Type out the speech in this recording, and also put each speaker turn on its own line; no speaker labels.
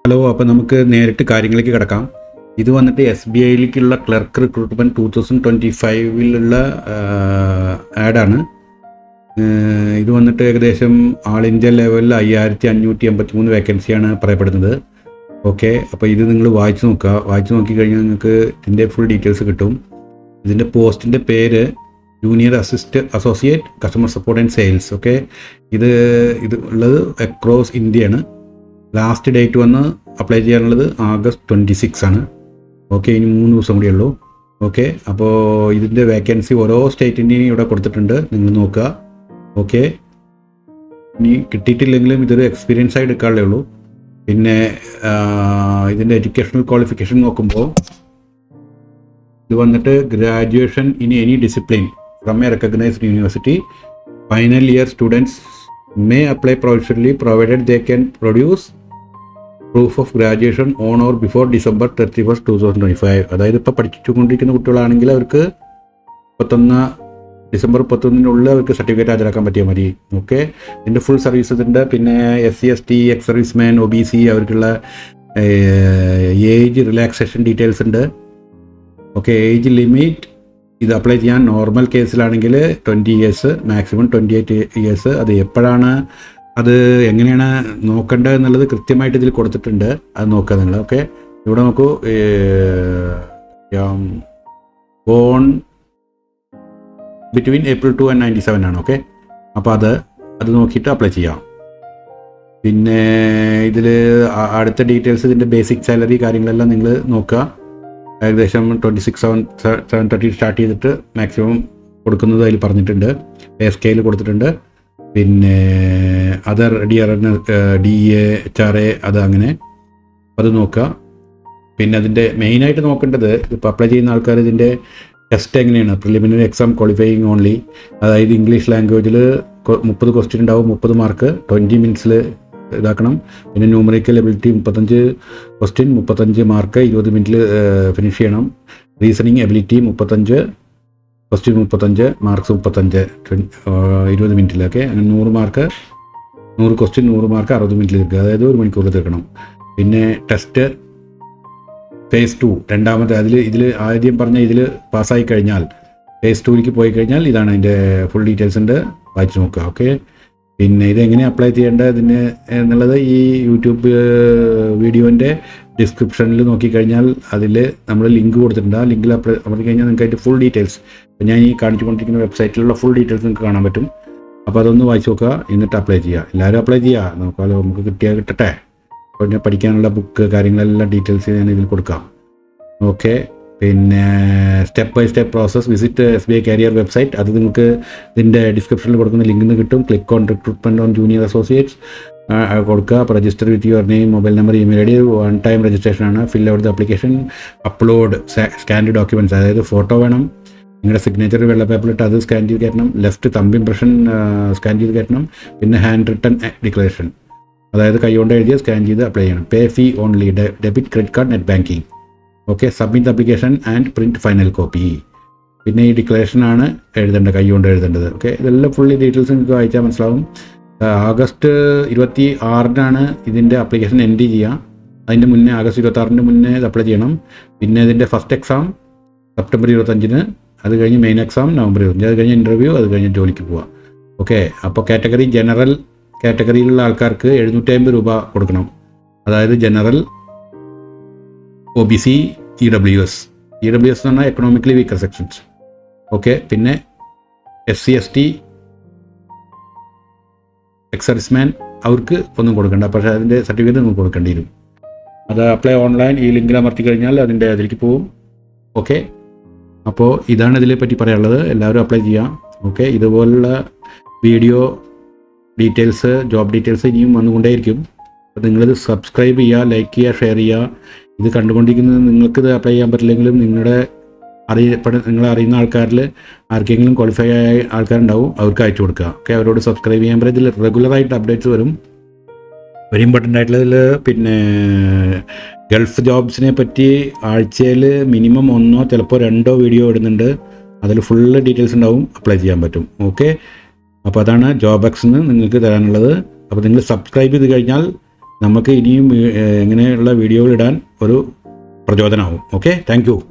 Hello, അപ്പോൾ നമുക്ക് നേരിട്ട് കാര്യങ്ങളിലേക്ക് കിടക്കാം. ഇത് വന്നിട്ട് SBIയിലേക്കുള്ള ക്ലർക്ക് റിക്രൂട്ട്മെൻറ്റ് 2025 ആഡാണ്. ഇത് വന്നിട്ട് ഏകദേശം ആൾ ഇന്ത്യ ലെവലിൽ 5583 വേക്കൻസിയാണ് പറയപ്പെടുന്നത്. ഓക്കെ, അപ്പോൾ ഇത് നിങ്ങൾ വായിച്ച് നോക്കിക്കഴിഞ്ഞാൽ നിങ്ങൾക്ക് ഇതിൻ്റെ ഫുൾ ഡീറ്റെയിൽസ് കിട്ടും. ഇതിൻ്റെ പോസ്റ്റിൻ്റെ പേര് junior associate customer support and sales. Okay, ഇത് ഉള്ളത് അക്രോസ് ഇന്ത്യയാണ്. ലാസ്റ്റ് ഡേറ്റ് വന്ന് അപ്ലൈ ചെയ്യാനുള്ളത് August 26 ആണ്. ഓക്കെ, ഇനി 3 ദിവസം കൂടിയേ ഉള്ളൂ. ഓക്കെ, അപ്പോൾ ഇതിൻ്റെ വേക്കൻസി ഓരോ സ്റ്റേറ്റിൻ്റെയും ഇവിടെ കൊടുത്തിട്ടുണ്ട്, നിങ്ങൾ നോക്കുക. ഓക്കെ, ഇനി കിട്ടിയിട്ടില്ലെങ്കിലും ഇതൊരു എക്സ്പീരിയൻസ് ആയി എടുക്കാനുള്ളേ ഉള്ളൂ. പിന്നെ ഇതിൻ്റെ എഡ്യൂക്കേഷണൽ ക്വാളിഫിക്കേഷൻ നോക്കുമ്പോൾ ഇത് വന്നിട്ട് graduation in any discipline from A recognised university. Final year students may apply provisionally provided they can produce proof of graduation on or before December 31st, 2025. അതായത് ഇപ്പോൾ പഠിച്ചുകൊണ്ടിരിക്കുന്ന കുട്ടികളാണെങ്കിൽ അവർക്ക് ഡിസംബർ 31 അവർക്ക് സർട്ടിഫിക്കറ്റ് ഹാജരാക്കാൻ പറ്റിയാൽ മതി. ഓക്കെ, ഇതിൻ്റെ ഫുൾ സർവീസസ് ഉണ്ട്. പിന്നെ SC ST ex serviceman OBC അവർക്കുള്ള ഏജ് റിലാക്സേഷൻ ഡീറ്റെയിൽസ് ഉണ്ട്. ഓക്കെ, ഏജ് ലിമിറ്റ് ഇത് അപ്ലൈ ചെയ്യാൻ നോർമൽ കേസിലാണെങ്കിൽ 20 ഇയേഴ്സ്, മാക്സിമം 28 ഇയേഴ്സ്. അത് എപ്പോഴാണ്, അത് എങ്ങനെയാണ് നോക്കേണ്ടത് എന്നുള്ളത് കൃത്യമായിട്ട് ഇതിൽ കൊടുത്തിട്ടുണ്ട്, അത് നോക്കുക നിങ്ങൾ. ഓക്കെ, ഇവിടെ നോക്കൂ, ബോൺ ബിറ്റ്വീൻ April 2 and 97 ആണ്. ഓക്കെ, അപ്പോൾ അത് നോക്കിയിട്ട് അപ്ലൈ ചെയ്യാം. പിന്നെ ഇതിൽ അടുത്ത ഡീറ്റെയിൽസ്, ഇതിൻ്റെ ബേസിക് സാലറി കാര്യങ്ങളെല്ലാം നിങ്ങൾ നോക്കുക. ഏകദേശം 26,730 സ്റ്റാർട്ട് ചെയ്തിട്ട് മാക്സിമം കൊടുക്കുന്നത് അതിൽ പറഞ്ഞിട്ടുണ്ട്. പേ സ്കെയിൽ കൊടുത്തിട്ടുണ്ട്. പിന്നെ അതർ DA HRA അത് അങ്ങനെ അത് നോക്കുക. പിന്നെ അതിൻ്റെ മെയിനായിട്ട് നോക്കേണ്ടത്, ഇപ്പോൾ അപ്ലൈ ചെയ്യുന്ന ആൾക്കാർ ഇതിൻ്റെ ടെസ്റ്റ് എങ്ങനെയാണ്, പ്രിലിമിനറി എക്സാം ക്വാളിഫയിങ് ഓൺലി. അതായത് ഇംഗ്ലീഷ് ലാംഗ്വേജിൽ 30 ക്വസ്റ്റ്യൻ ഉണ്ടാവും, 30 മാർക്ക് 20 മിനിറ്റ്സിൽ ഇതാക്കണം. പിന്നെ ന്യൂമറിക്കൽ എബിലിറ്റി 35 ക്വസ്റ്റ്യൻ, 35 മാർക്ക് 20 മിനിറ്റിൽ ഫിനിഷ് ചെയ്യണം. Reasoning ability 35 question, 35 marks 35 20 മിനിറ്റിലൊക്കെ. അങ്ങനെ 100 മാർക്ക് 100 ക്വസ്റ്റ്യൻ 100 മാർക്ക് 60 മിനിറ്റിൽ തീർക്കുക, അതായത് 1 മണിക്കൂറിൽ തീർക്കണം. പിന്നെ ടെസ്റ്റ് phase 2 രണ്ടാമത്തെ, ഇതിൽ ആദ്യം പറഞ്ഞ ഇതിൽ പാസ്സായി കഴിഞ്ഞാൽ phase 2ലേക്ക് പോയി കഴിഞ്ഞാൽ ഇതാണ് അതിൻ്റെ ഫുൾ ഡീറ്റെയിൽസ് ഉണ്ട്, വായിച്ച് നോക്കുക. ഓക്കെ, പിന്നെ ഇതെങ്ങനെ അപ്ലൈ ചെയ്യേണ്ടതിന് എന്നുള്ളത് ഈ യൂട്യൂബ് വീഡിയോൻ്റെ ഡിസ്ക്രിപ്ഷനിൽ നോക്കിക്കഴിഞ്ഞാൽ അതിൽ നമ്മൾ ലിങ്ക് കൊടുത്തിട്ടുണ്ട്. ആ ലിങ്കിൽ അപ്ലൈ കഴിഞ്ഞാൽ നിങ്ങൾക്ക് അതിൻ്റെ ഫുൾ ഡീറ്റെയിൽസ്, അപ്പോൾ ഞാൻ ഈ കാണിച്ചുകൊണ്ടിരിക്കുന്ന വെബ്സൈറ്റിലുള്ള ഫുൾ ഡീറ്റെയിൽസ് നിങ്ങൾക്ക് കാണാൻ പറ്റും. അപ്പോൾ അതൊന്ന് വായിച്ച് നോക്കുക, എന്നിട്ട് അപ്ലൈ ചെയ്യുക. എല്ലാവരും അപ്ലൈ ചെയ്യുക, നോക്കാമല്ലോ, നമുക്ക് കിട്ടട്ടെ. അപ്പോൾ ഞാൻ പഠിക്കാനുള്ള ബുക്ക് കാര്യങ്ങളെല്ലാം ഡീറ്റെയിൽസ് ഞാൻ ഇതിൽ കൊടുക്കാം. ഓക്കെ, പിന്നെ step by step process visit SBI career website, അത് നിങ്ങൾക്ക് ഇതിൻ്റെ ഡിസ്ക്രിപ്ഷനിൽ കൊടുക്കുന്ന ലിങ്കിൽ നിന്ന് കിട്ടും. Click on recruitment on junior associates കൊടുക്കുക. അപ്പോൾ register with your name, mobile number, email ID. 1 time രജിസ്ട്രേഷനാണ്. Fill out the application, upload scanned documents, അതായത് ഫോട്ടോ വേണം, നിങ്ങളുടെ സിഗ്നേച്ചർ വെള്ള പേപ്പറിലിട്ട് അത് സ്കാൻ ചെയ്ത് കയറ്റണം. ലെഫ്റ്റ് തമ്പ് ഇംപ്രഷൻ സ്കാൻ ചെയ്ത് കയറ്റണം. പിന്നെ ഹാൻഡ് റിട്ടൺ ഡിക്ലറേഷൻ, അതായത് കൈകൊണ്ട് എഴുതിയ സ്കാൻ ചെയ്ത് അപ്ലൈ ചെയ്യണം. Pay fee only, debit, credit card, net banking. Okay, submit application and print final copy. പിന്നെ ഈ ഡിക്ലറേഷനാണ് എഴുതേണ്ടത്, കൈകൊണ്ട് എഴുതേണ്ടത്. ഓക്കെ, ഇതെല്ലാം ഫുള്ളി ഡീറ്റെയിൽസ് നിങ്ങൾക്ക് വായിച്ചാൽ മനസ്സിലാവും. August 26 ഇതിൻ്റെ ആപ്ലിക്കേഷൻ എൻഡ് ചെയ്യുക. അതിൻ്റെ മുന്നേ August 26 മുന്നേ ഇത് അപ്ലൈ ചെയ്യണം. പിന്നെ ഇതിൻ്റെ ഫസ്റ്റ് എക്സാം September 25, അത് കഴിഞ്ഞ് മെയിൻ എക്സാം November 25, അത് കഴിഞ്ഞ് ഇൻ്റർവ്യൂ, അത് കഴിഞ്ഞ് ജോലിക്ക് പോവുക. ഓക്കെ, അപ്പോൾ കാറ്റഗറി ജനറൽ കാറ്റഗറിയിലുള്ള ആൾക്കാർക്ക് 750 രൂപ കൊടുക്കണം. അതായത് ജനറൽ, OBC, EWS എന്ന് പറഞ്ഞാൽ എക്കണോമിക്കലി വീക്കർ സെക്ഷൻസ്. ഓക്കെ, പിന്നെ SC ST എക്സ് സർവീസ്മാൻ അവർക്ക് ഒന്നും കൊടുക്കണ്ട, പക്ഷേ അതിൻ്റെ സർട്ടിഫിക്കറ്റ് നിങ്ങൾക്ക് കൊടുക്കേണ്ടി വരും. അത് അപ്ലൈ ഓൺലൈൻ, ഈ ലിങ്കിൽ അമർത്തി കഴിഞ്ഞാൽ അതിലേക്ക് പോകും. ഓക്കെ, അപ്പോൾ ഇതാണ് ഇതിനെ പറ്റി പറയാനുള്ളത്. എല്ലാവരും അപ്ലൈ ചെയ്യാം. ഓക്കെ, ഇതുപോലുള്ള വീഡിയോ ഡീറ്റെയിൽസ്, ജോബ് ഡീറ്റെയിൽസ് ഇനിയും വന്നുകൊണ്ടേയിരിക്കും. അപ്പോൾ നിങ്ങളിത് സബ്സ്ക്രൈബ് ചെയ്യുക, ലൈക്ക് ചെയ്യുക, ഷെയർ ചെയ്യുക. ഇത് കണ്ടുകൊണ്ടിരിക്കുന്നത് നിങ്ങൾക്കിത് അപ്ലൈ ചെയ്യാൻ പറ്റില്ലെങ്കിലും നിങ്ങളെ അറിയുന്ന ആൾക്കാരിൽ ആർക്കെങ്കിലും ക്വാളിഫൈ ആയ ആൾക്കാരുണ്ടാവും, അവർക്ക് അയച്ചു കൊടുക്കുക. ഓക്കെ, അവരോട് സബ്സ്ക്രൈബ് ചെയ്യാൻ പറ്റും. ഇതിൽ റെഗുലറായിട്ട് അപ്ഡേറ്റ്സ് വരും. വെരി ഇമ്പോർട്ടൻ്റ് ആയിട്ടുള്ളതിൽ പിന്നെ ഗൾഫ് ജോബ്സിനെ പറ്റി ആഴ്ചയിൽ മിനിമം 1 ചിലപ്പോൾ 2 വീഡിയോ ഇടുന്നുണ്ട്. അതിൽ ഫുള്ള് ഡീറ്റെയിൽസ് ഉണ്ടാവും, അപ്ലൈ ചെയ്യാൻ പറ്റും. ഓക്കെ, അപ്പോൾ അതാണ് ജോബ് എക്സിന് നിങ്ങൾക്ക് തരാനുള്ളത്. അപ്പോൾ നിങ്ങൾ സബ്സ്ക്രൈബ് ചെയ്ത് കഴിഞ്ഞാൽ നമുക്ക് ഇനിയും ഇങ്ങനെയുള്ള വീഡിയോകൾ ഇടാൻ ഒരു പ്രചോദനമാവും. Okay, thank you.